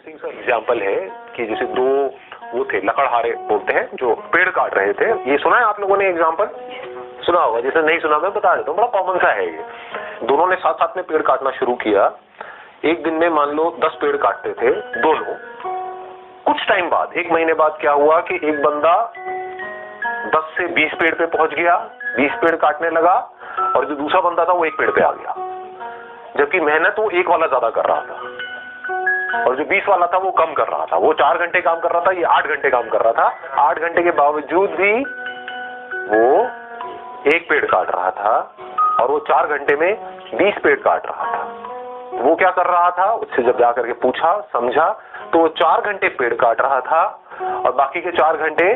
Interesting सा example है कि जैसे दो वो थे लकड़हारे बोलते हैं जो पेड़ काट रहे थे। ये सुना है आप लोगों ने एग्जाम्पल? सुना होगा, जैसे नहीं सुना मैं बता देता हूँ, बड़ा कॉमन सा है ये। दोनों ने साथ साथ में पेड़ काटना शुरू किया। एक दिन में मान लो 10 पेड़ काटते थे दोनों। कुछ टाइम बाद, 1 महीने बाद क्या हुआ कि एक बंदा 10 से 20 पेड़ पे पहुंच गया, 20 पेड़ काटने लगा, और जो दूसरा बंदा था वो 1 पेड़ पे आ गया। जबकि मेहनत वो 1 वाला ज्यादा कर रहा था और जो 20 वाला था वो कम कर रहा था। वो 4 घंटे काम कर रहा था, ये 8 घंटे काम कर रहा था। 8 घंटे के बावजूद भी वो 1 पेड़ काट रहा था और वो 4 घंटे में 20 पेड़ काट रहा था। वो क्या कर रहा था, उससे जब जाकर के पूछा समझा तो वो 4 घंटे पेड़ काट रहा था और बाकी के 4 घंटे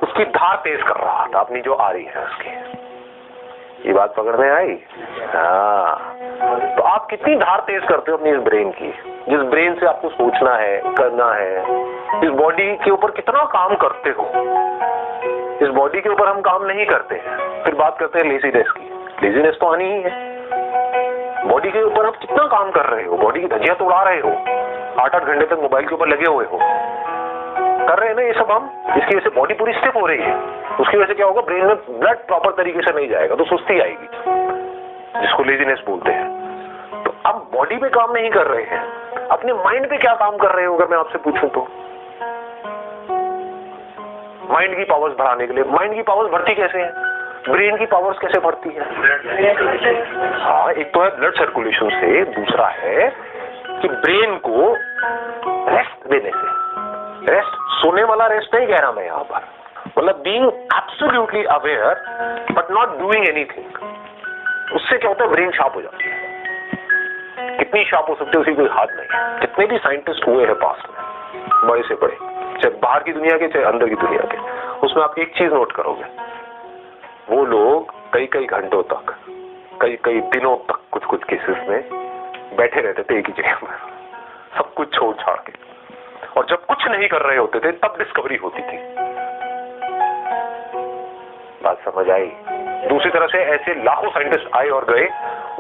उसकी धार तेज कर रहा था अपनी जो आ रही है उसकी। ये बात पकड़ में आई? हाँ। तो आप कितनी धार तेज करते हो अपनी इस ब्रेन की, जिस ब्रेन से आपको सोचना है, करना है। इस बॉडी के ऊपर कितना काम करते हो। इस बॉडी के ऊपर हम काम नहीं करते हैं, फिर बात करते हैं लेजीनेस की। लेजीनेस तो आनी ही है। बॉडी के ऊपर आप कितना काम कर रहे हो, बॉडी की धज्जियां तोड़ा रहे हो, 8-8 घंटे तक मोबाइल के ऊपर लगे हुए हो, कर रहे हैं ना ये सब हम। इसकी वजह से बॉडी पूरी स्टिफ हो रही है। उसकी वजह से क्या होगा, ब्रेन में ब्लड प्रॉपर तरीके से नहीं जाएगा तो सुस्ती आएगी, जिसको लेजीनेस बोलते हैं। तो अब बॉडी पे काम नहीं कर रहे हैं, अपने माइंड पे क्या काम कर रहे हो अगर मैं आपसे पूछूं तो? माइंड की पावर्स बढ़ाने के लिए। माइंड की पावर्स बढ़ती कैसे हैं? ब्रेन की पावर्स कैसे बढ़ती है? हाँ, एक तो है ब्लड सर्कुलेशन से, दूसरा है कि ब्रेन को रेस्ट देने से। रेस्ट, सोने वाला रेस्ट नहीं कह रहा मैं यहां पर, मतलब being absolutely aware but not doing anything. उससे क्या होता है, ब्रेन शार्प हो जाती है। कितनी शार्प हो सकती है उसकी कोई हाथ नहीं। जितने भी साइंटिस्ट हुए हैं पास्ट में, बड़े से बड़े, चाहे बाहर की दुनिया के चाहे अंदर की दुनिया के, उसमें आप एक चीज नोट करोगे, वो लोग कई घंटों तक, कई दिनों तक कुछ केसेस में बैठे रहते थे एक ही जगह पर, सब कुछ छोड़ छाड़ के। और जब कुछ नहीं कर रहे होते थे तब डिस्कवरी होती थी। बात समझ आई? दूसरी तरह से ऐसे लाखों साइंटिस्ट आए और गए।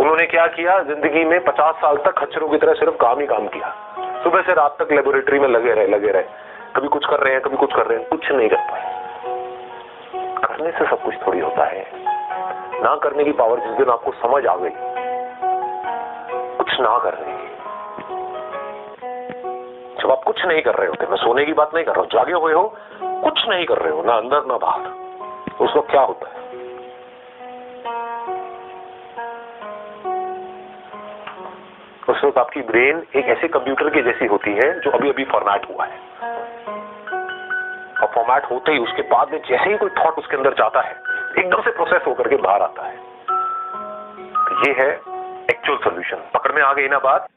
उन्होंने क्या किया, जिंदगी में 50 साल तक खच्चरों की तरह सिर्फ काम ही काम किया। सुबह से रात तक लेबोरेटरी में लगे रहे। कभी कुछ कर रहे हैं, कभी कुछ कर रहे हैं, कुछ नहीं कर पाए। करने से सब कुछ थोड़ी होता है। ना करने की पावर जिस दिन आपको समझ आ गई, कुछ ना करने की, जब आप कुछ नहीं कर रहे होते, मैं सोने की बात नहीं कर रहा हूं, जागे हुए हो, कुछ नहीं कर रहे हो, ना अंदर ना बाहर, तो उस वक्त क्या होता है? उस वक्त आपकी ब्रेन एक ऐसे कंप्यूटर की जैसी होती है जो अभी अभी फॉर्मेट हुआ है, और फॉर्मेट होते ही उसके बाद में जैसे ही कोई थॉट उसके अंदर जाता है, एकदम से प्रोसेस होकर के बाहर आता है। तो ये है एक्चुअल सॉल्यूशन। पकड़ में आ गई ना बात?